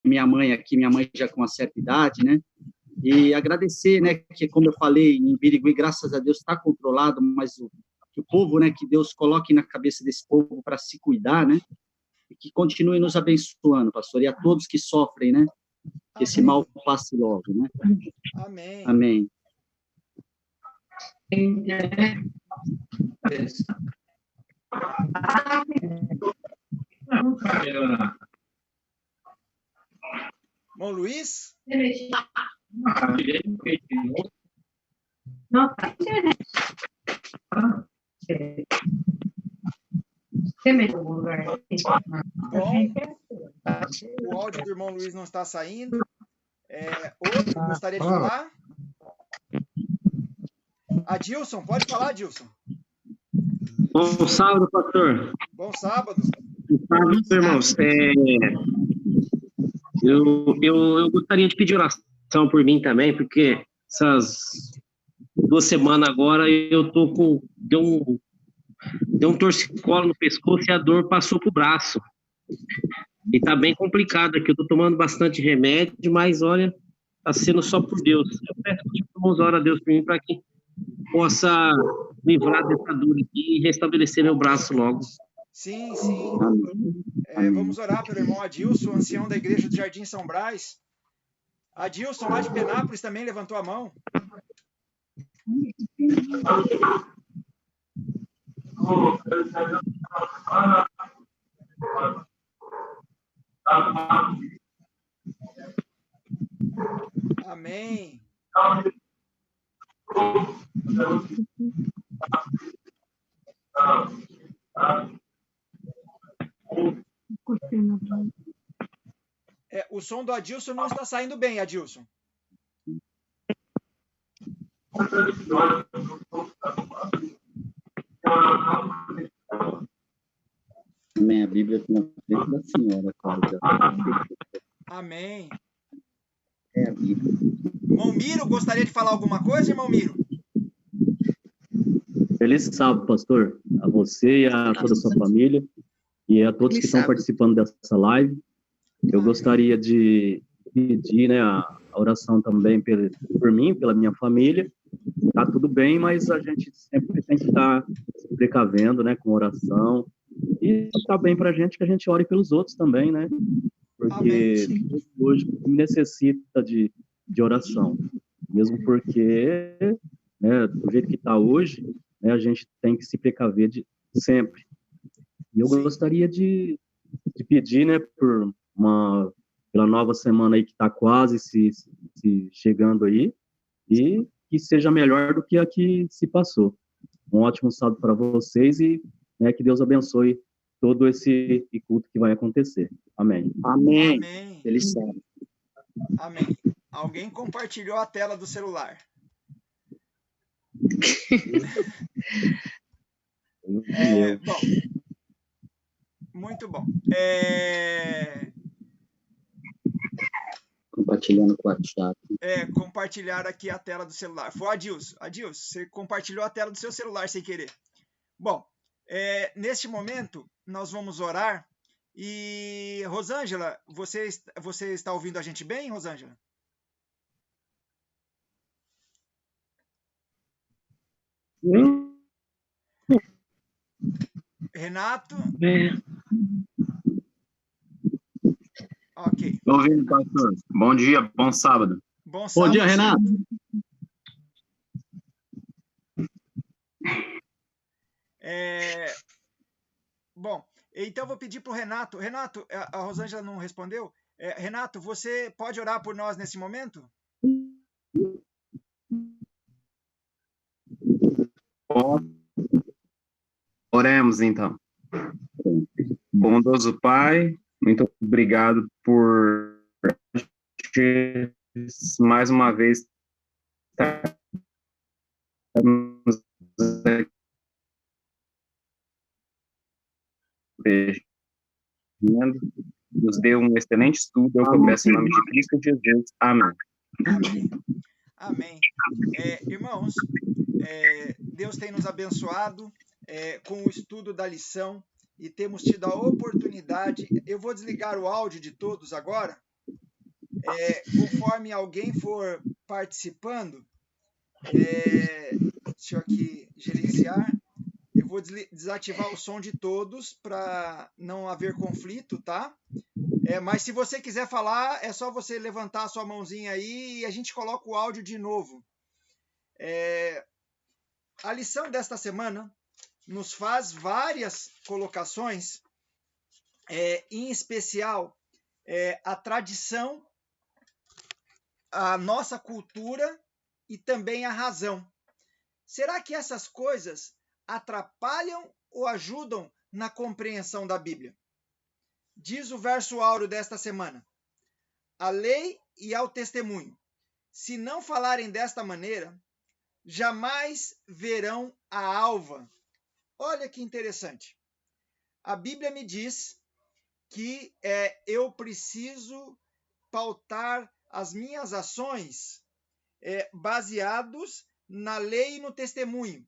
minha mãe aqui, minha mãe já com uma certa idade, né? E agradecer, né, que como eu falei, em Birigui, graças a Deus, está controlado, mas que o povo, né, que Deus coloque na cabeça desse povo para se cuidar, né? E que continue nos abençoando, pastor, e a todos que sofrem, né? Que esse mal passe logo, né? Amém. Amém. Irmão Luiz? Bom, o áudio do irmão Luiz não está saindo. Outro gostaria de falar? Adilson, pode falar, Adilson. Bom sábado, pastor. Bom sábado. Bom sábado, irmãos. Eu gostaria de pedir oração por mim também, porque essas 2 semanas agora eu tô com... Deu um torcicolo no pescoço e a dor passou pro braço. E tá bem complicado aqui. Eu tô tomando bastante remédio, mas olha, tá sendo só por Deus. Eu peço que os irmãos orem a Deus por mim para que possa livrar dessa dor aqui e restabelecer meu braço logo. Sim, sim. Vamos orar pelo irmão Adilson, ancião da igreja do Jardim São Brás. Adilson, lá de Penápolis, também levantou a mão. Amém. O som do Adilson não está saindo bem, Adilson. Amém. A Bíblia está na frente da senhora, Cláudia. Amém. É a Bíblia. Irmão Miro, gostaria de falar alguma coisa, irmão Miro? Feliz sábado, pastor. A você e a toda a sua família. E a todos que estão participando dessa live. Eu gostaria de pedir, né, a oração também por mim, pela minha família. Tá tudo bem, mas a gente sempre tem que estar se precavendo, né, com oração. E tá bem pra gente que a gente ore pelos outros também, né? Porque hoje necessita de oração. Mesmo porque, né, do jeito que está hoje, né, a gente tem que se precaver sempre. E eu gostaria de pedir, né, pela nova semana aí que está quase se chegando aí, e que seja melhor do que a que se passou. Um ótimo sábado para vocês e, né, que Deus abençoe todo esse culto que vai acontecer. Amém. Amém. Amém. Feliz sábado. Amém. Alguém compartilhou a tela do celular. Bom, muito bom. Compartilhando com o WhatsApp. Compartilhar aqui a tela do celular. Foi o Adilson. Adilson, você compartilhou a tela do seu celular sem querer. Bom, neste momento, nós vamos orar. E, Rosângela, você está ouvindo a gente bem, Rosângela? Renato? Ok. Estou ouvindo, pastor. Bom dia, bom sábado. Bom sábado. Bom dia, Renato. Bom, então eu vou pedir para o Renato. Renato, a Rosângela não respondeu. Renato, você pode orar por nós nesse momento? Oremos, então. Bondoso Pai, muito obrigado por mais uma vez estarmos nos dê um excelente estudo. Eu começo em nome de Cristo Jesus. Amém. Amém. Irmãos, Deus tem nos abençoado com o estudo da lição e temos tido a oportunidade. Eu vou desligar o áudio de todos agora Conforme alguém for participando, deixa eu aqui gerenciar. Eu vou desativar o som de todos para não haver conflito, tá? Mas se você quiser falar, é só você levantar a sua mãozinha aí e a gente coloca o áudio de novo. A lição desta semana nos faz várias colocações, em especial a tradição, a nossa cultura e também a razão. Será que essas coisas atrapalham ou ajudam na compreensão da Bíblia? Diz o verso áureo desta semana: a lei e ao testemunho, se não falarem desta maneira, jamais verão a alva. Olha que interessante. A Bíblia me diz que eu preciso pautar as minhas ações baseados na lei e no testemunho.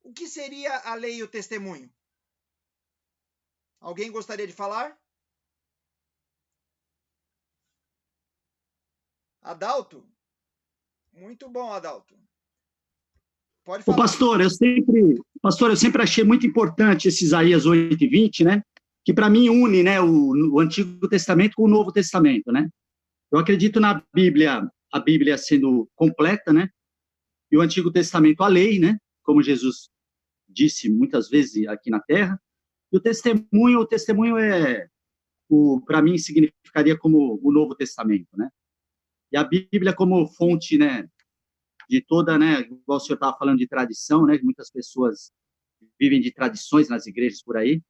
O que seria a lei e o testemunho? Alguém gostaria de falar? Adalto? Muito bom, Adalto. Pode falar. Pastor, eu sempre achei muito importante esse Isaías 8:20, né? Que para mim une, né, o Antigo Testamento com o Novo Testamento, né? Eu acredito na Bíblia, a Bíblia sendo completa, né? E o Antigo Testamento, a lei, né? Como Jesus disse muitas vezes aqui na Terra. E o testemunho para mim, significaria como o Novo Testamento, né? E a Bíblia como fonte, né, de toda, né, igual o senhor estava falando de tradição, né, muitas pessoas vivem de tradições nas igrejas por aí,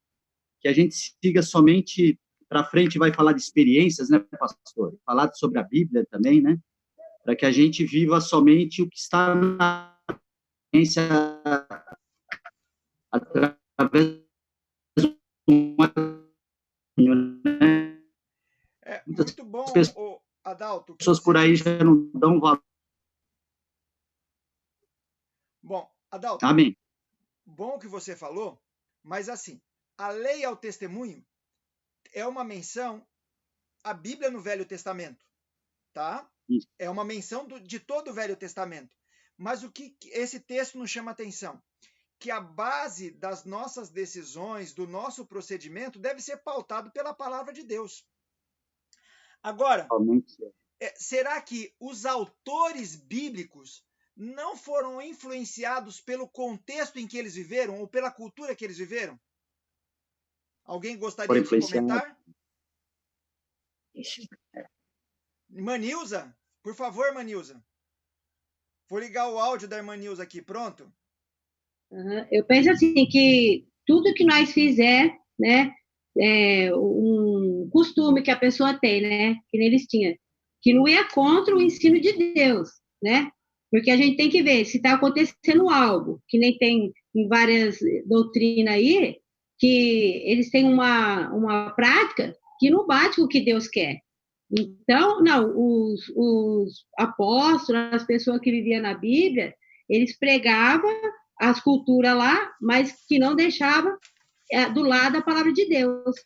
que a gente siga somente para frente, vai falar de experiências, né, pastor? Falar sobre a Bíblia também, né? Para que a gente viva somente o que está na experiência através né? Muito bom, Adalto. Pessoas por aí já não dão valor. Bom, Adalto. Amém. Bom o que você falou, mas assim, a lei ao testemunho é uma menção à Bíblia no Velho Testamento, tá? Isso. É uma menção de todo o Velho Testamento. Mas o que esse texto nos chama atenção? Que a base das nossas decisões, do nosso procedimento, deve ser pautado pela palavra de Deus. Agora, será que os autores bíblicos não foram influenciados pelo contexto em que eles viveram ou pela cultura que eles viveram? Alguém gostaria de comentar? Manilza, por favor, Manilza. Vou ligar o áudio da irmã Nilza aqui, pronto? Eu penso assim, que tudo que nós fizer, né, um costume que a pessoa tem, né, que nem eles tinham, que não ia contra o ensino de Deus, né, porque a gente tem que ver se está acontecendo algo, que nem tem em várias doutrinas aí, que eles têm uma prática que não bate com o que Deus quer. Então, não, os apóstolos, as pessoas que viviam na Bíblia, eles pregavam as culturas lá, mas que não deixava do lado a palavra de Deus,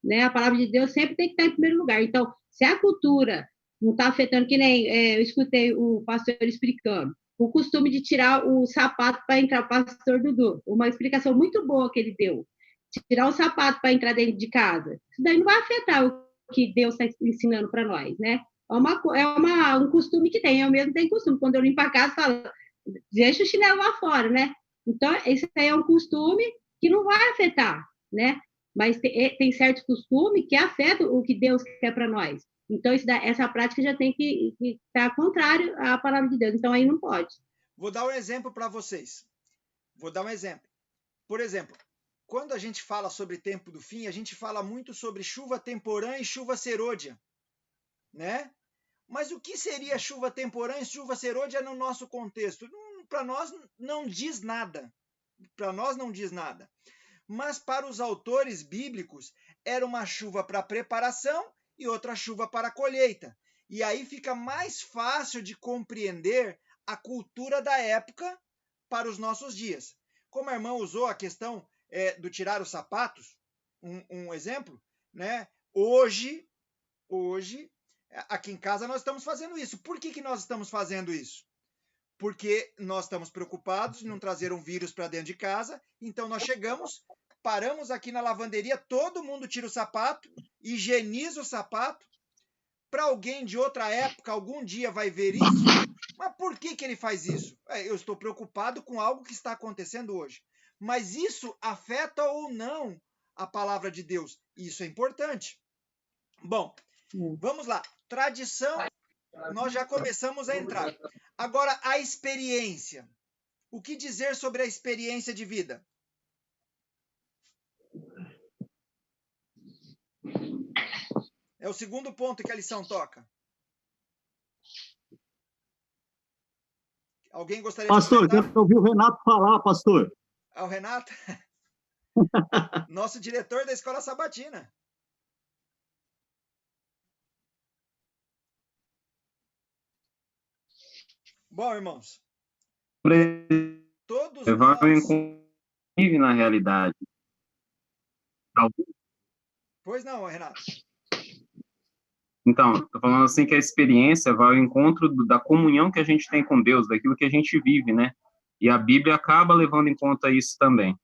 né? A palavra de Deus sempre tem que estar em primeiro lugar. Então, se a cultura não está afetando, que nem eu escutei o pastor explicando, o costume de tirar o sapato para entrar, o pastor Dudu, uma explicação muito boa que ele deu, tirar o sapato para entrar dentro de casa, isso daí não vai afetar o que Deus está ensinando para nós, né? Um costume que tem, eu mesmo tenho costume, quando eu limpo a casa, falo, deixa o chinelo lá fora, né? Então, esse aí é um costume que não vai afetar, né? Mas tem certos costumes que afetam o que Deus quer para nós. Então, essa prática já tem que estar contrário à palavra de Deus. Então, aí não pode. Vou dar um exemplo para vocês. Por exemplo, quando a gente fala sobre tempo do fim, a gente fala muito sobre chuva temporã e chuva serôdia, né? Mas o que seria chuva temporã e chuva serôdia no nosso contexto? Para nós não diz nada. Mas para os autores bíblicos, era uma chuva para preparação e outra chuva para a colheita. E aí fica mais fácil de compreender a cultura da época para os nossos dias. Como a irmã usou a questão do tirar os sapatos, um exemplo, né? Hoje Aqui em casa nós estamos fazendo isso. Por que nós estamos fazendo isso? Porque nós estamos preocupados em não trazer um vírus para dentro de casa, então nós chegamos, paramos aqui na lavanderia, todo mundo tira o sapato, higieniza o sapato. Para alguém de outra época, algum dia vai ver isso, mas por que ele faz isso? Eu estou preocupado com algo que está acontecendo hoje. Mas isso afeta ou não a palavra de Deus? Isso é importante. Bom, vamos lá. Tradição, nós já começamos a entrar. Agora, a experiência. O que dizer sobre a experiência de vida? É o segundo ponto que a lição toca. Alguém gostaria Pastor, de comentar? quero ouvir o Renato falar, pastor. É o Renato? Nosso diretor da Escola Sabatina. Bom, irmãos, todos nós... vive na realidade. Pois não, Renato. Então, estou falando assim que a experiência vai ao encontro da comunhão que a gente tem com Deus, daquilo que a gente vive, né? E a Bíblia acaba levando em conta isso também.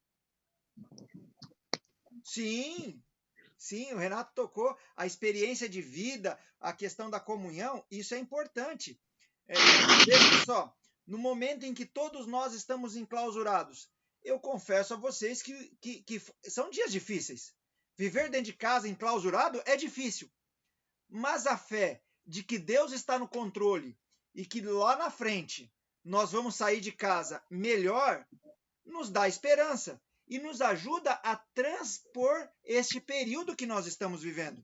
Sim, sim, o Renato tocou a experiência de vida, a questão da comunhão, isso é importante. Veja só, no momento em que todos nós estamos enclausurados, eu confesso a vocês que são dias difíceis. Viver dentro de casa enclausurado é difícil. Mas a fé de que Deus está no controle e que lá na frente nós vamos sair de casa melhor, nos dá esperança e nos ajuda a transpor este período que nós estamos vivendo.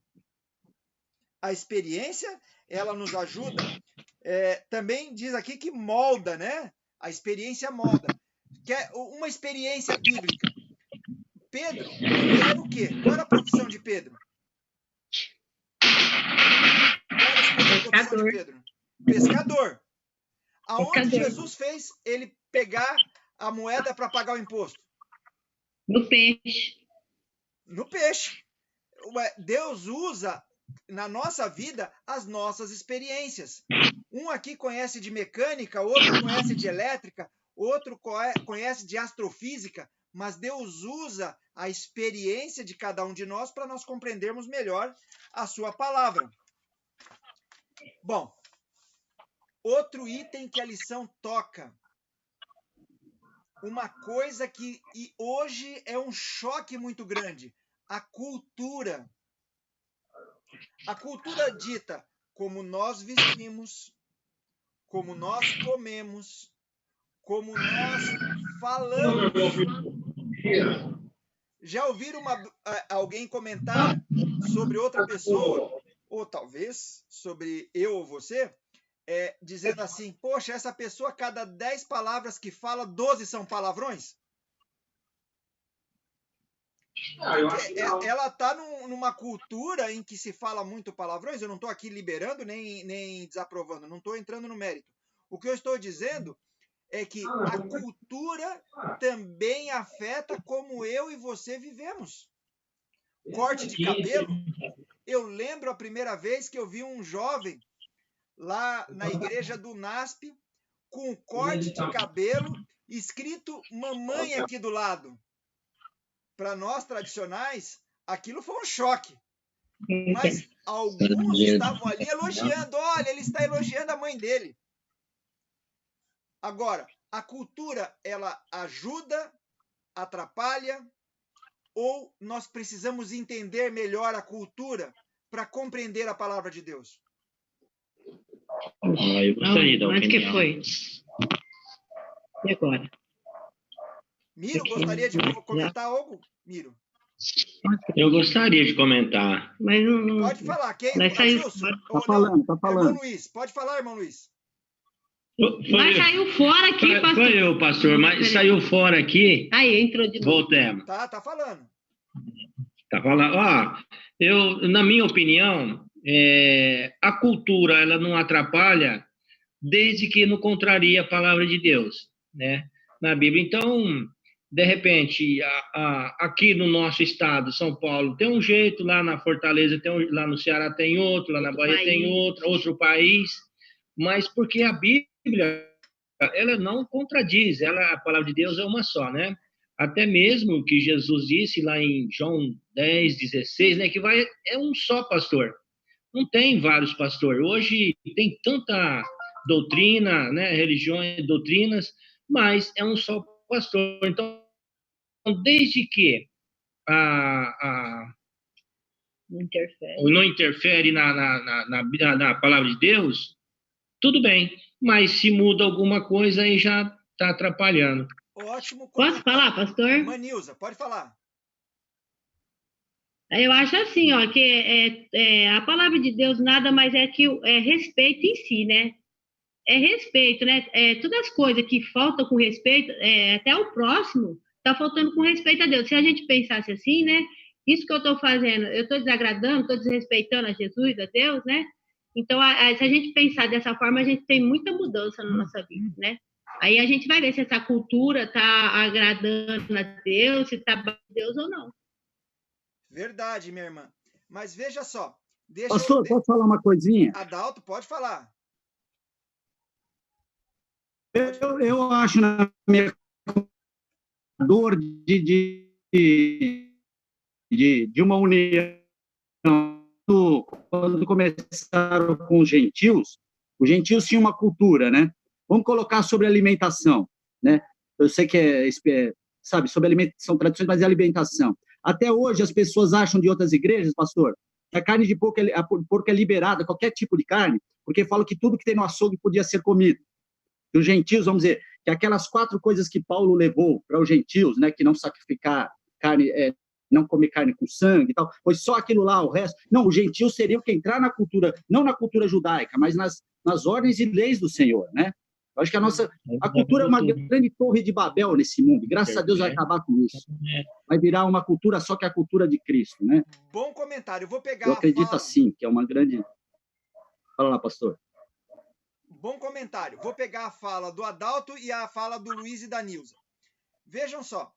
A experiência, ela nos ajuda. Também diz aqui que molda, né? A experiência molda. Que é uma experiência bíblica. Pedro, ele era o quê? Qual era a profissão de Pedro? Pescador. Pescador. Aonde Pescador. Jesus fez ele pegar a moeda para pagar o imposto? No peixe. No peixe. Deus usa na nossa vida as nossas experiências. Um aqui conhece de mecânica, outro conhece de elétrica, outro conhece de astrofísica, mas Deus usa a experiência de cada um de nós para nós compreendermos melhor a sua palavra. Bom, outro item que a lição toca, uma coisa que hoje é um choque muito grande, a cultura. A cultura dita como nós vestimos, como nós comemos, como nós falamos. Já ouviram alguém comentar sobre outra pessoa, ou talvez sobre eu ou você, dizendo assim, poxa, essa pessoa, cada 10 palavras que fala, 12 são palavrões? Ela está numa cultura em que se fala muito palavrões. Eu não estou aqui liberando nem desaprovando, não estou entrando no mérito. O que eu estou dizendo é que a cultura também afeta como eu e você vivemos. Corte de cabelo. Eu lembro a primeira vez que eu vi um jovem lá na igreja do NASP com um corte de cabelo escrito mamãe aqui do lado. Para nós tradicionais, aquilo foi um choque. Mas alguns estavam ali elogiando. Olha, ele está elogiando a mãe dele. Agora, a cultura, ela ajuda, atrapalha, ou nós precisamos entender melhor a cultura para compreender a palavra de Deus? Eu gostaria da opinião. Mas que foi? E agora? Miro, gostaria de comentar algo? Miro. Eu gostaria de comentar. Mas não... Pode falar. Quem? Vai sair... Tá falando. Irmão Luiz. Pode falar, irmão Luiz. Mas saiu fora aqui, pastor. Foi eu, pastor, mas saiu fora aqui. Aí, entrou de novo. Voltemos. Tá falando. Tá falando. Na minha opinião, a cultura, ela não atrapalha desde que não contraria a palavra de Deus, né? Na Bíblia. Então, de repente, aqui no nosso estado, São Paulo, tem um jeito, lá na Fortaleza tem lá no Ceará tem outro, lá na Bahia tem outro país, mas porque a Bíblia, ela não contradiz, a palavra de Deus é uma só, né? Até mesmo que Jesus disse lá em João 10:16, né, que é um só pastor. Não tem vários pastores. Hoje tem tanta doutrina, né, religiões, doutrinas, mas é um só pastor. Então, desde que não interfere na palavra de Deus, tudo bem. Mas se muda alguma coisa, aí já está atrapalhando. Ótimo. Posso falar, pastor? Manilza, pode falar. Eu acho assim, ó, que a palavra de Deus nada mais é que respeito em si, né? É respeito, né? Todas as coisas que faltam com respeito, até o próximo, está faltando com respeito a Deus. Se a gente pensasse assim, né? Isso que eu estou fazendo, eu estou desagradando, estou desrespeitando a Jesus, a Deus, né? Então, se a gente pensar dessa forma, a gente tem muita mudança na nossa vida, né? Aí a gente vai ver se essa cultura está agradando a Deus, se está a Deus ou não. Verdade, minha irmã. Mas veja só. Pastor, posso falar uma coisinha? Adalto, pode falar. Eu acho, na minha dor de uma união, quando começaram com os gentios tinham uma cultura, né? Vamos colocar sobre alimentação, né? Eu sei que sabe, sobre alimentação, tradições, mas é alimentação. Até hoje as pessoas acham de outras igrejas, pastor, que a carne de porco é liberada, qualquer tipo de carne, porque falam que tudo que tem no açougue podia ser comido. E os gentios, vamos dizer, que aquelas 4 coisas que Paulo levou para os gentios, né, que não sacrificar carne, não comer carne com sangue e tal, foi só aquilo lá, o resto. Não, os gentios seriam que entrar na cultura, não na cultura judaica, mas nas ordens e leis do Senhor, né? Eu acho que a cultura é uma grande torre de Babel nesse mundo. Graças a Deus vai acabar com isso. Vai virar uma cultura só que a cultura de Cristo, né? Bom comentário. Eu acredito assim, que é uma grande... Fala lá, pastor. Bom comentário. Vou pegar a fala do Adalto e a fala do Luiz e da Nilza. Vejam só.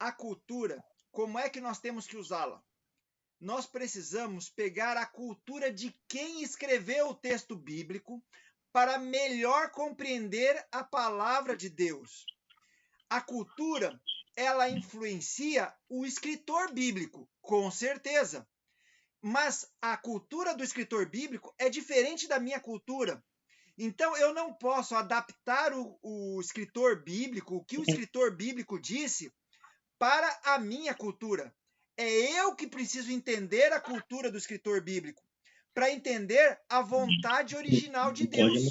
A cultura, como é que nós temos que usá-la? Nós precisamos pegar a cultura de quem escreveu o texto bíblico para melhor compreender a palavra de Deus. A cultura, ela influencia o escritor bíblico, com certeza. Mas a cultura do escritor bíblico é diferente da minha cultura. Então, eu não posso adaptar o escritor bíblico, o que o escritor bíblico disse, para a minha cultura. É eu que preciso entender a cultura do escritor bíblico, para entender a vontade original de Deus.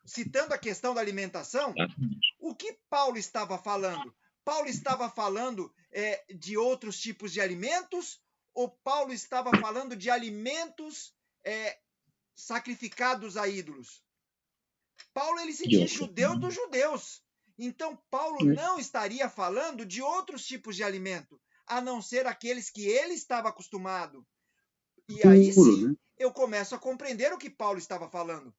Citando a questão da alimentação, o que Paulo estava falando? Paulo estava falando de outros tipos de alimentos, ou Paulo estava falando de alimentos sacrificados a ídolos? Paulo, ele se diz judeu dos judeus. Então, Paulo não estaria falando de outros tipos de alimento, a não ser aqueles que ele estava acostumado. E aí sim, eu começo a compreender o que Paulo estava falando.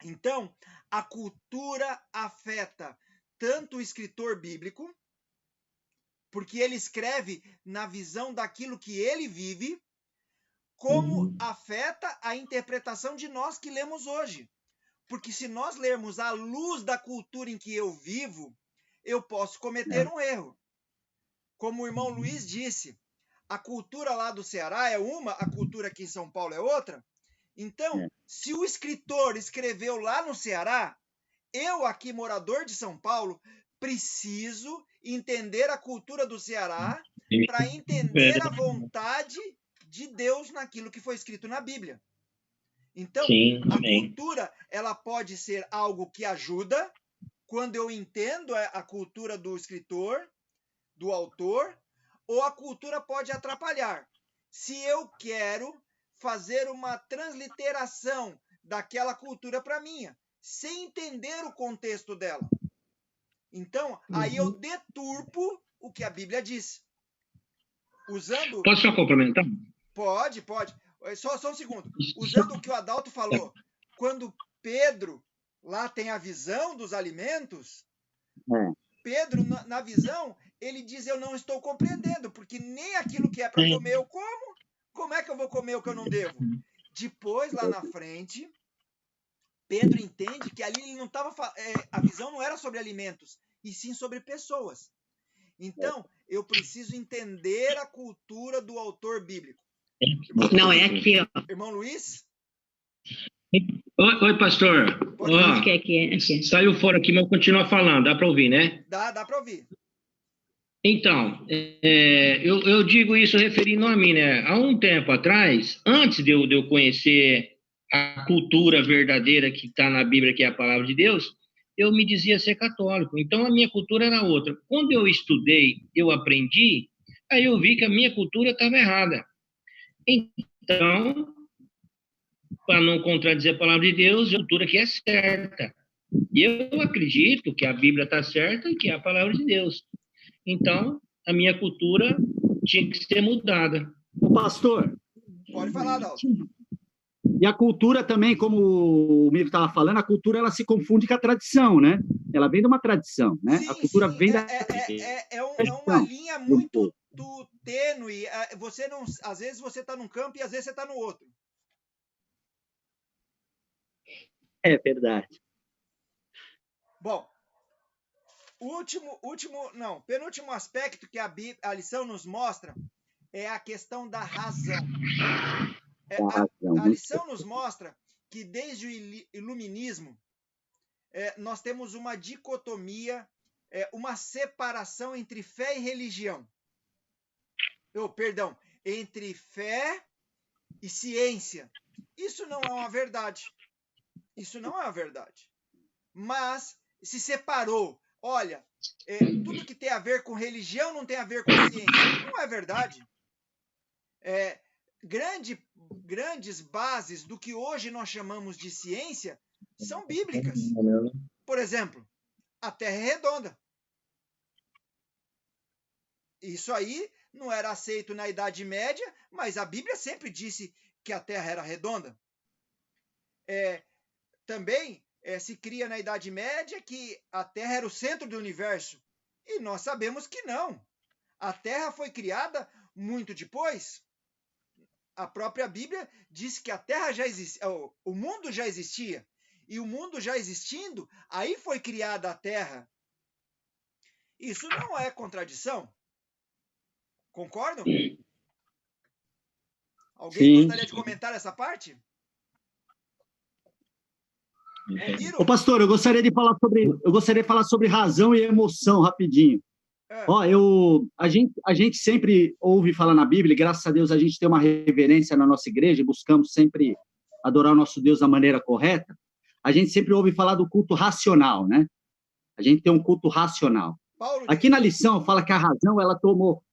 Então, a cultura afeta tanto o escritor bíblico, porque ele escreve na visão daquilo que ele vive, como afeta a interpretação de nós que lemos hoje. Porque se nós lermos à luz da cultura em que eu vivo, eu posso cometer um erro. Como o irmão Luiz disse, a cultura lá do Ceará é uma, a cultura aqui em São Paulo é outra. Então, se o escritor escreveu lá no Ceará, eu aqui, morador de São Paulo, preciso entender a cultura do Ceará para entender a vontade de Deus naquilo que foi escrito na Bíblia. Então, a cultura, ela pode ser algo que ajuda, quando eu entendo a cultura do escritor, do autor, ou a cultura pode atrapalhar. Se eu quero fazer uma transliteração daquela cultura para a minha, sem entender o contexto dela. Então, aí eu deturpo o que a Bíblia diz. Usando... Posso só complementar? Pode. Só um segundo. Usando o que o Adalto falou, quando Pedro lá tem a visão dos alimentos, Pedro, na visão, ele diz, eu não estou compreendendo, porque nem aquilo que é para comer eu como. Como é que eu vou comer o que eu não devo? Depois, lá na frente, Pedro entende que ali ele não estava... a visão não era sobre alimentos, e sim sobre pessoas. Então, eu preciso entender a cultura do autor bíblico. Não, é aqui, ó. Irmão Luiz? Oi, pastor. Acho que é aqui. Saiu fora aqui, mas continua falando. Dá para ouvir, né? Dá para ouvir. Então, eu digo isso referindo a mim, né? Há um tempo atrás, antes de eu conhecer a cultura verdadeira que está na Bíblia, que é a palavra de Deus, eu me dizia ser católico. Então, a minha cultura era outra. Quando eu estudei, eu aprendi, aí eu vi que a minha cultura estava errada. Então, para não contradizer a palavra de Deus, a cultura que é certa. E eu acredito que a Bíblia está certa e que é a palavra de Deus. Então, a minha cultura tinha que ser mudada. O pastor. Pode falar, Dalton. E a cultura também, como o Miro estava falando, a cultura ela se confunde com a tradição, né? Ela vem de uma tradição, né? Sim, a cultura sim. vem da... É uma linha muito tênue. Você não, às vezes você está num campo e às vezes você está no outro. É verdade. Bom, penúltimo aspecto que a lição nos mostra é a questão da razão. A lição nos mostra que desde o iluminismo nós temos uma dicotomia, uma separação entre fé e religião. Entre fé e ciência. Isso não é uma verdade. Isso não é uma verdade. Mas se separou. Olha, tudo que tem a ver com religião não tem a ver com ciência. Não é verdade. Grandes bases do que hoje nós chamamos de ciência são bíblicas. Por exemplo, a Terra é redonda. Isso aí não era aceito na Idade Média, mas a Bíblia sempre disse que a Terra era redonda. Também se cria na Idade Média que a Terra era o centro do universo. E nós sabemos que não. A Terra foi criada muito depois. A própria Bíblia diz que a Terra já existia, o mundo já existia. E o mundo já existindo, aí foi criada a Terra. Isso não é contradição? Concordam? Alguém gostaria de comentar essa parte? Ô, pastor, eu gostaria de falar sobre razão e emoção rapidinho. A gente sempre ouve falar na Bíblia, e graças a Deus a gente tem uma reverência na nossa igreja e buscamos sempre adorar o nosso Deus da maneira correta. A gente sempre ouve falar do culto racional, né? A gente tem um culto racional. Aqui na lição fala que a razão ela tomou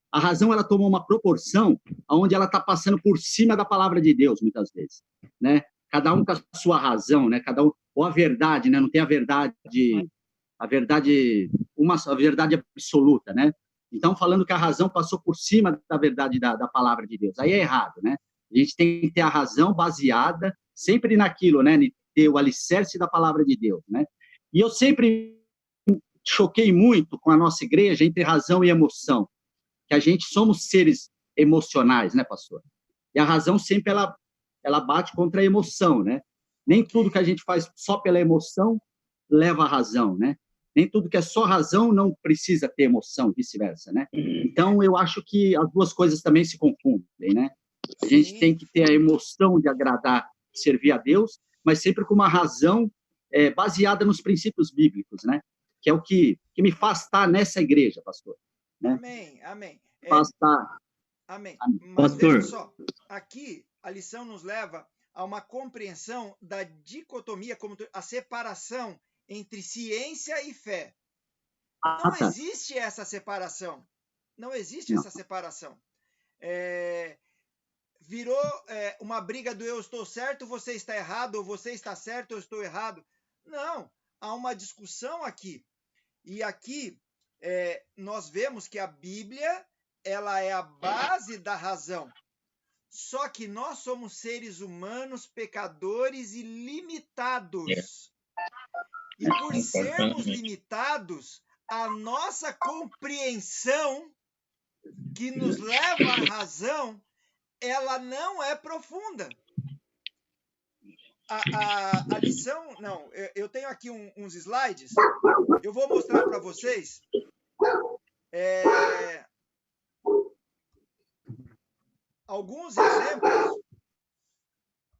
uma proporção onde ela está passando por cima da palavra de Deus muitas vezes, né? Cada um com a sua razão, né? Cada um, ou a verdade, né? Não tem a verdade absoluta, né? Então, falando que a razão passou por cima da verdade da palavra de Deus. Aí é errado, né? A gente tem que ter a razão baseada sempre naquilo, né? Ter o alicerce da palavra de Deus, né? E eu sempre choquei muito com a nossa igreja entre razão e emoção, que a gente somos seres emocionais, né, pastor? E a razão sempre ela bate contra a emoção, né? Nem tudo que a gente faz só pela emoção leva à razão, né? Nem tudo que é só razão não precisa ter emoção, vice-versa, né? Então, eu acho que as duas coisas também se confundem, né? A gente tem que ter a emoção de agradar, servir a Deus, mas sempre com uma razão baseada nos princípios bíblicos, né? Que é o que me faz estar nessa igreja, pastor. Né? Amém. Faz estar... Amém. Mas pastor, veja só, aqui a lição nos leva a uma compreensão da dicotomia, como a separação entre ciência e fé. Não existe essa separação. Não existe essa separação. Virou uma briga do eu estou certo, você está errado, ou você está certo, eu estou errado. Não, há uma discussão aqui. E aqui nós vemos que a Bíblia ela é a base da razão. Só que nós somos seres humanos, pecadores e limitados. E por sermos limitados, a nossa compreensão, que nos leva à razão, ela não é profunda. A lição, não, eu tenho aqui uns slides, eu vou mostrar para vocês alguns exemplos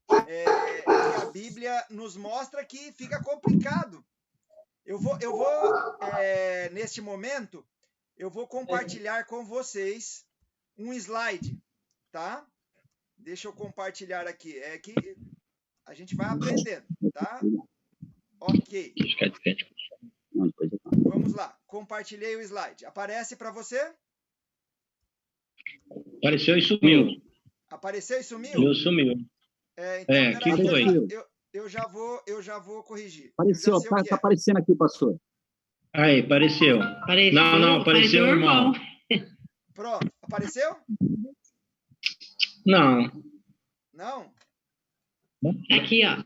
que a Bíblia nos mostra que fica complicado. Eu vou neste momento, eu vou compartilhar com vocês um slide, tá? Deixa eu compartilhar aqui. É que a gente vai aprendendo, tá? Ok. Vamos lá. Compartilhei o slide. Aparece para você? Apareceu e sumiu. Apareceu e sumiu? Sumiu. Então, que foi? Eu já vou corrigir. Apareceu, tá aparecendo aqui, pastor. Aí, apareceu. Não, apareceu, irmão. Pronto. Apareceu? Não. Não? Aqui, ó.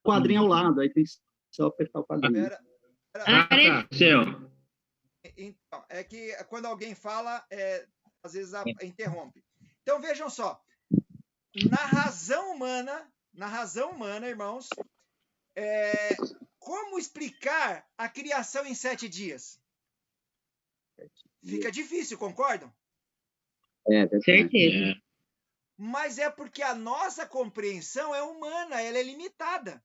Quadrinho ao lado, aí tem que só apertar o quadrinho. Apareceu. Então, é que quando alguém fala, às vezes interrompe. Então, vejam só. Na razão humana, irmãos, como explicar a criação em 7 dias? Fica difícil, concordam? Certeza. Mas é porque a nossa compreensão é humana, ela é limitada.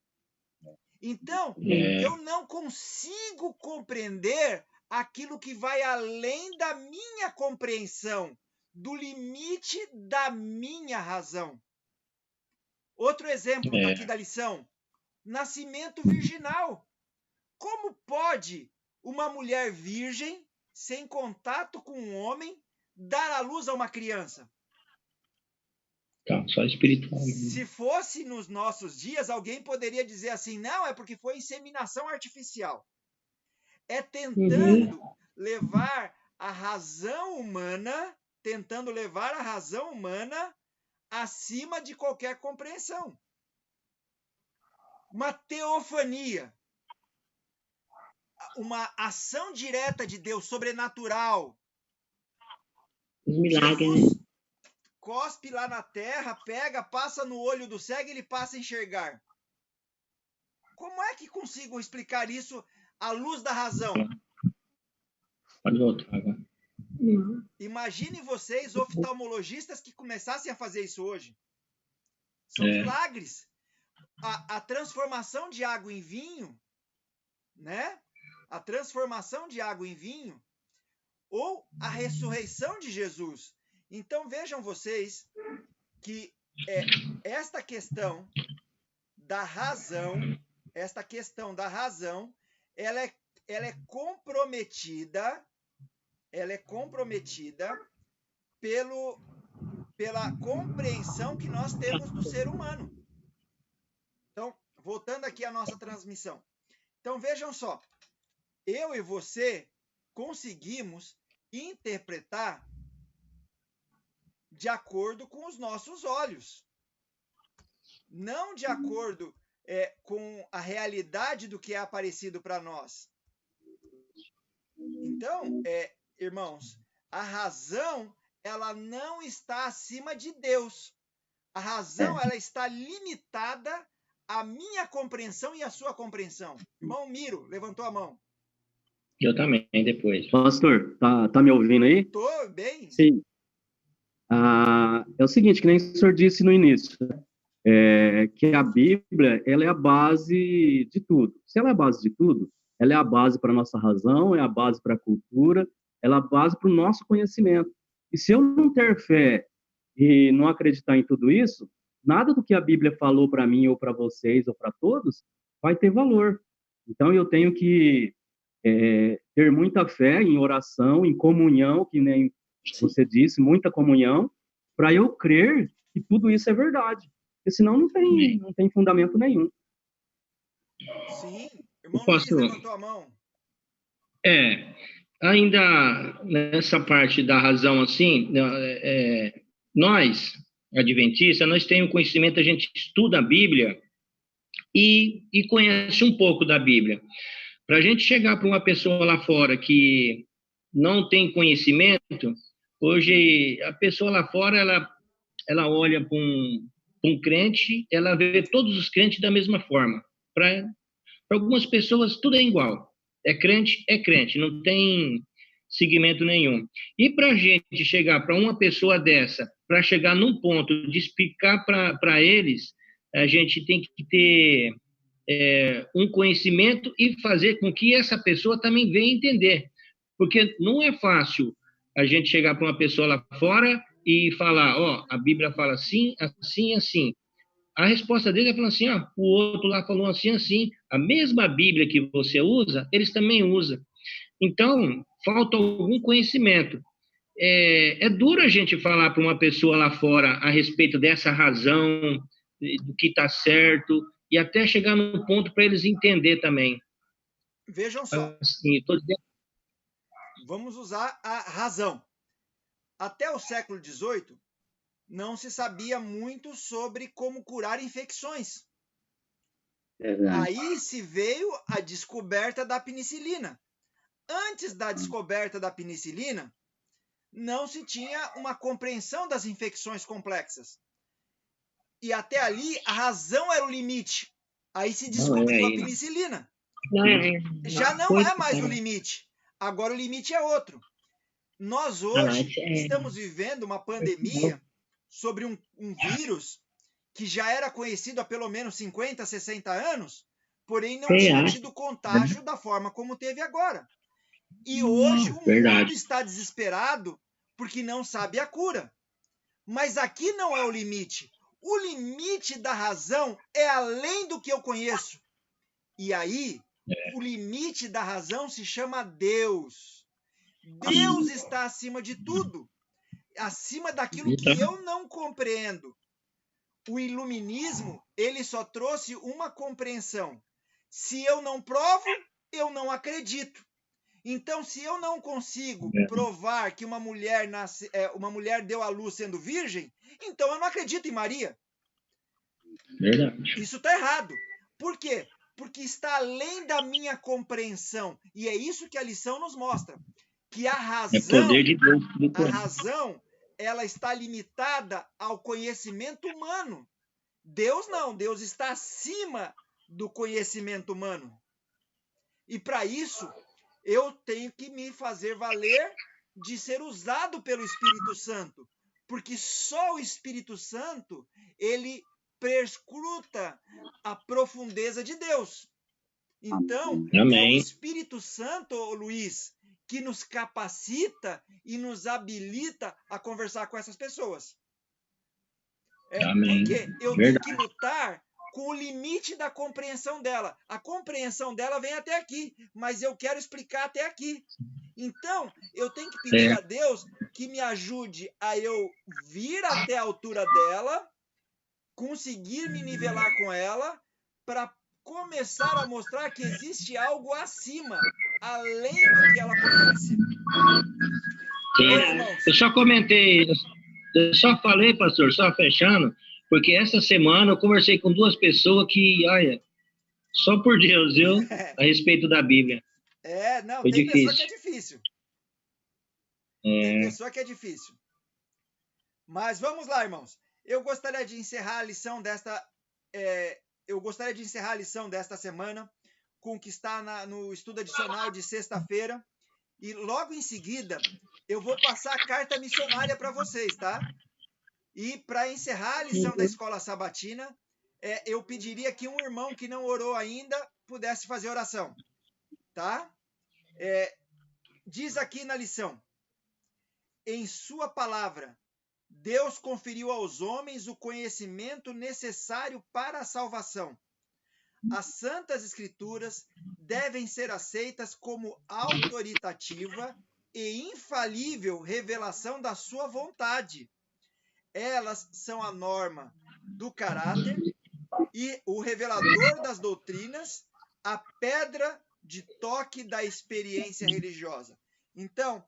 Então, eu não consigo compreender aquilo que vai além da minha compreensão, do limite da minha razão. Outro exemplo aqui da lição: nascimento virginal. Como pode uma mulher virgem, sem contato com um homem, dar à luz a uma criança? Só espiritual. Se fosse nos nossos dias, alguém poderia dizer assim: não, é porque foi inseminação artificial. É tentando levar a razão humana, acima de qualquer compreensão. Uma teofania, uma ação direta de Deus, sobrenatural. Os milagres. Jesus cospe lá na terra, pega, passa no olho do cego e ele passa a enxergar. Como é que consigo explicar isso à luz da razão? Pode voltar agora. Imagine vocês, oftalmologistas, que começassem a fazer isso hoje. São milagres. A transformação de água em vinho, né? A transformação de água em vinho, ou a ressurreição de Jesus. Então vejam vocês que esta questão da razão, ela é comprometida pela compreensão que nós temos do ser humano. Então, voltando aqui à nossa transmissão. Então, vejam só. Eu e você conseguimos interpretar de acordo com os nossos olhos. Não de acordo com a realidade do que é aparecido para nós. Então, irmãos, a razão, ela não está acima de Deus. A razão, ela está limitada à minha compreensão e à sua compreensão. Irmão Miro, levantou a mão. Eu também, depois. Pastor, tá me ouvindo aí? Tô bem. Sim. É o seguinte, que nem o senhor disse no início, que a Bíblia, ela é a base de tudo. Se ela é a base de tudo, ela é a base para a nossa razão, é a base para a cultura, ela é a base para o nosso conhecimento. E se eu não ter fé e não acreditar em tudo isso, nada do que a Bíblia falou para mim, ou para vocês, ou para todos, vai ter valor. Então, eu tenho que ter muita fé em oração, em comunhão, que nem você disse, muita comunhão, para eu crer que tudo isso é verdade. Porque senão não tem fundamento nenhum. Sim. Irmão Luiz levantou a mão. Ainda nessa parte da razão, assim, nós, adventistas, nós temos conhecimento, a gente estuda a Bíblia e conhece um pouco da Bíblia. Para a gente chegar para uma pessoa lá fora que não tem conhecimento, hoje a pessoa lá fora, ela olha para um crente, ela vê todos os crentes da mesma forma. Para algumas pessoas, tudo é igual. É crente, não tem segmento nenhum. E para a gente chegar para uma pessoa dessa, para chegar num ponto de explicar para eles, a gente tem que ter um conhecimento e fazer com que essa pessoa também venha entender. Porque não é fácil a gente chegar para uma pessoa lá fora e falar, ó, a Bíblia fala assim, assim, assim. A resposta dele é falando assim, ó, o outro lá falou assim, assim. A mesma Bíblia que você usa, eles também usam. Então, falta algum conhecimento. É duro a gente falar para uma pessoa lá fora a respeito dessa razão, do que está certo, e até chegar no ponto para eles entender também. Vejam só. Assim, vamos usar a razão. Até o século XVIII, não se sabia muito sobre como curar infecções. Aí se veio a descoberta da penicilina. Antes da descoberta da penicilina, não se tinha uma compreensão das infecções complexas. E até ali, a razão era o limite. Aí se descobriu a penicilina. Já não é mais o limite. Agora o limite é outro. Nós hoje estamos vivendo uma pandemia sobre um vírus que já era conhecido há pelo menos 50, 60 anos, porém não tinha tido contágio da forma como teve agora. E hoje o mundo está desesperado porque não sabe a cura. Mas aqui não é o limite. O limite da razão é além do que eu conheço. E aí, o limite da razão se chama Deus. Deus está acima de tudo, acima daquilo que eu não compreendo. O iluminismo, ele só trouxe uma compreensão. Se eu não provo, eu não acredito. Então, se eu não consigo provar que uma mulher deu à luz sendo virgem, então eu não acredito em Maria. Verdade. Isso está errado. Por quê? Porque está além da minha compreensão. E é isso que a lição nos mostra. Que a razão, ela está limitada ao conhecimento humano. Deus não. Deus está acima do conhecimento humano. E para isso, eu tenho que me fazer valer de ser usado pelo Espírito Santo. Porque só o Espírito Santo, ele perscruta a profundeza de Deus. Então, é o Espírito Santo, Luiz, que nos capacita e nos habilita a conversar com essas pessoas. Porque eu tenho que lutar com o limite da compreensão dela. A compreensão dela vem até aqui, mas eu quero explicar até aqui. Então, eu tenho que pedir a Deus que me ajude a eu vir até a altura dela, conseguir me nivelar com ela, para começar a mostrar que existe algo acima, além do que ela conhece. Eu só comentei, eu só falei, pastor, só fechando, porque essa semana eu conversei com duas pessoas que, olha, só por Deus, viu? A respeito da Bíblia. Não, foi tem difícil. Pessoa que é difícil. Tem pessoa que é difícil. Mas vamos lá, irmãos. Eu gostaria de encerrar a lição desta semana com o que está no estudo adicional de sexta-feira. E logo em seguida, eu vou passar a carta missionária para vocês, tá? E para encerrar a lição da escola sabatina, eu pediria que um irmão que não orou ainda pudesse fazer oração, tá? Diz aqui na lição: em sua palavra, Deus conferiu aos homens o conhecimento necessário para a salvação. As Santas Escrituras devem ser aceitas como autoritativa e infalível revelação da sua vontade. Elas são a norma do caráter e o revelador das doutrinas, a pedra de toque da experiência religiosa. Então,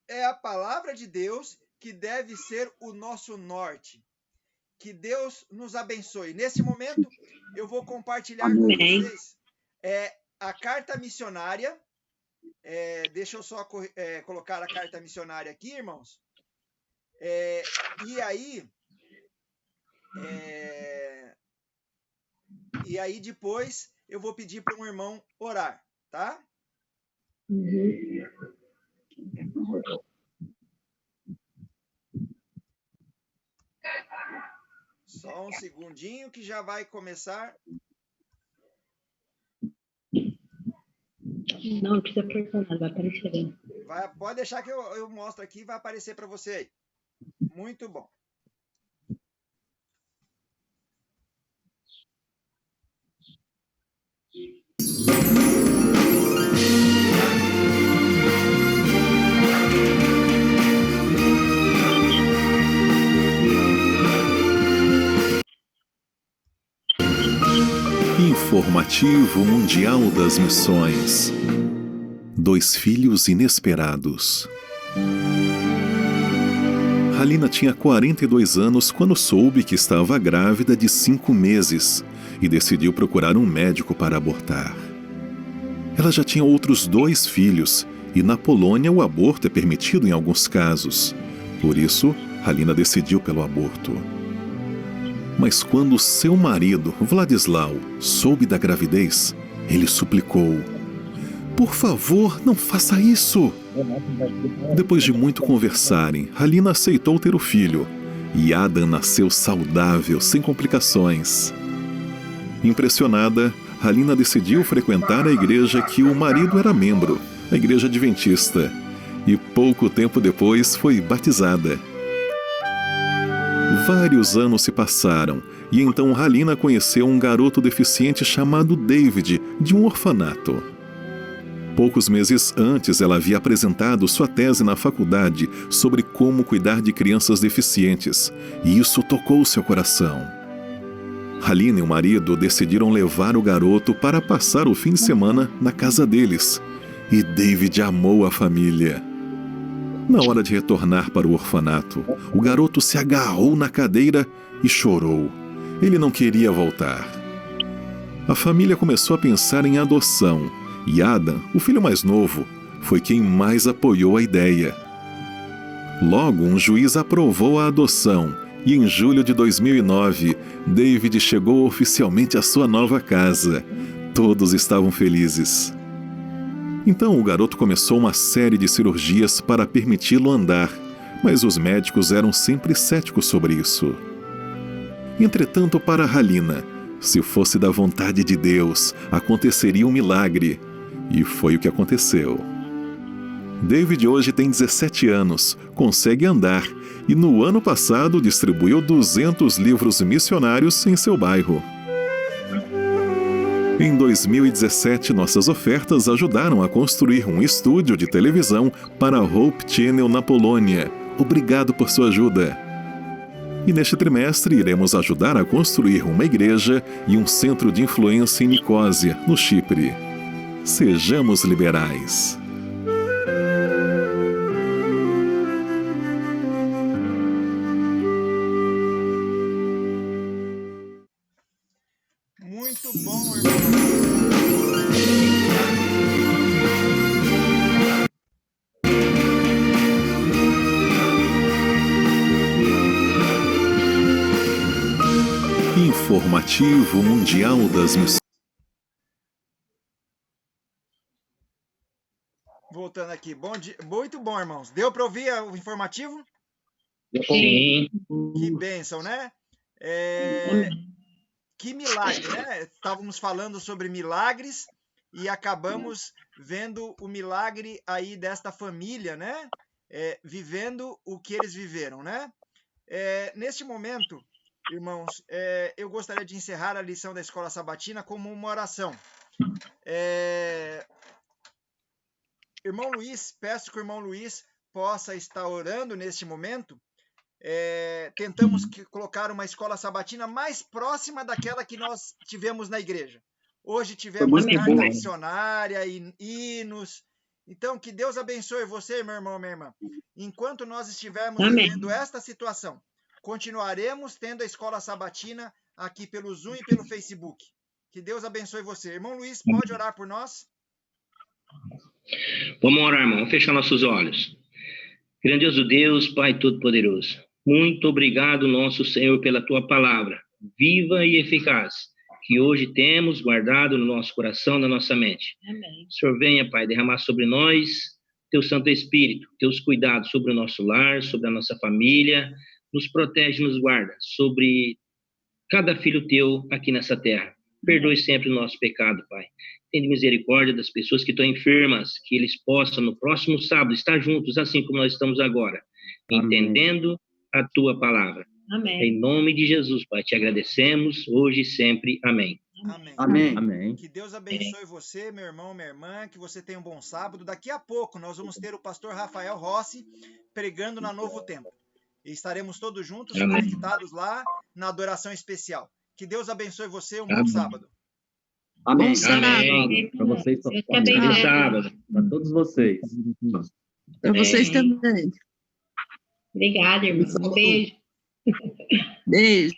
é a palavra de Deus que deve ser o nosso norte. Que Deus nos abençoe. Nesse momento, eu vou compartilhar com vocês a carta missionária, deixa eu só colocar a carta missionária aqui, irmãos. E aí depois eu vou pedir para um irmão orar, tá? Uhum. Só um segundinho que já vai começar. Não precisa apertar nada, vai aparecer aí. Pode deixar que eu mostro aqui, vai aparecer para você aí. Muito bom. Informativo Mundial das Missões. 2 filhos inesperados. Halina tinha 42 anos quando soube que estava grávida de 5 meses e decidiu procurar um médico para abortar. Ela já tinha outros 2 filhos e na Polônia o aborto é permitido em alguns casos. Por isso, Halina decidiu pelo aborto. Mas quando seu marido, Władysław, soube da gravidez, ele suplicou: "Por favor, não faça isso!" Depois de muito conversarem, Halina aceitou ter o filho, e Adam nasceu saudável, sem complicações. Impressionada, Halina decidiu frequentar a igreja que o marido era membro, a Igreja Adventista, e pouco tempo depois foi batizada. Vários anos se passaram, e então Halina conheceu um garoto deficiente chamado David, de um orfanato. Poucos meses antes, ela havia apresentado sua tese na faculdade sobre como cuidar de crianças deficientes, e isso tocou seu coração. Halina e o marido decidiram levar o garoto para passar o fim de semana na casa deles, e David amou a família. Na hora de retornar para o orfanato, o garoto se agarrou na cadeira e chorou. Ele não queria voltar. A família começou a pensar em adoção, e Adam, o filho mais novo, foi quem mais apoiou a ideia. Logo, um juiz aprovou a adoção, e em julho de 2009, David chegou oficialmente à sua nova casa. Todos estavam felizes. Então o garoto começou uma série de cirurgias para permiti-lo andar, mas os médicos eram sempre céticos sobre isso. Entretanto, para Halina, se fosse da vontade de Deus, aconteceria um milagre. E foi o que aconteceu. David hoje tem 17 anos, consegue andar e no ano passado distribuiu 200 livros missionários em seu bairro. Em 2017, nossas ofertas ajudaram a construir um estúdio de televisão para a Hope Channel na Polônia. Obrigado por sua ajuda. E neste trimestre iremos ajudar a construir uma igreja e um centro de influência em Nicósia, no Chipre. Sejamos liberais. Muito bom, irmão. Informativo Mundial das Missões. Voltando aqui. Bom dia. Muito bom, irmãos. Deu para ouvir o informativo? Sim. Que bênção, né? Que milagre, né? Estávamos falando sobre milagres e acabamos vendo o milagre aí desta família, né? Vivendo o que eles viveram, né? Neste momento, irmãos, eu gostaria de encerrar a lição da Escola Sabatina como uma oração. Irmão Luiz, peço que o irmão Luiz possa estar orando neste momento. Tentamos colocar uma escola sabatina mais próxima daquela que nós tivemos na igreja. Hoje tivemos carta missionária e hinos. Então, que Deus abençoe você, meu irmão, minha irmã. Enquanto nós estivermos vivendo esta situação, continuaremos tendo a escola sabatina aqui pelo Zoom e pelo Facebook. Que Deus abençoe você. Irmão Luiz, pode orar por nós? Vamos orar, irmão. Vamos fechar nossos olhos. Grandioso Deus, Pai Todo-Poderoso, muito obrigado, nosso Senhor, pela Tua palavra, viva e eficaz, que hoje temos guardado no nosso coração, na nossa mente. Amém. Senhor, venha, Pai, derramar sobre nós Teu Santo Espírito, Teus cuidados sobre o nosso lar, sobre a nossa família, nos protege, nos guarda, sobre cada filho Teu aqui nessa terra. Perdoe sempre o nosso pecado, Pai. Tenha misericórdia das pessoas que estão enfermas, que eles possam, no próximo sábado, estar juntos, assim como nós estamos agora, entendendo a Tua palavra. Amém. Em nome de Jesus, Pai, te agradecemos, hoje e sempre. Amém. Amém. Amém. Amém. Que Deus abençoe você, meu irmão, minha irmã, que você tenha um bom sábado. Daqui a pouco nós vamos ter o pastor Rafael Rossi pregando na Novo Tempo. E estaremos todos juntos, conectados lá na adoração especial. Que Deus abençoe você, um bom sábado. Amém. Amém. Para vocês, Deus te para abençoe. todos vocês. Para vocês também. Obrigada, irmão. Um beijo. Beijo.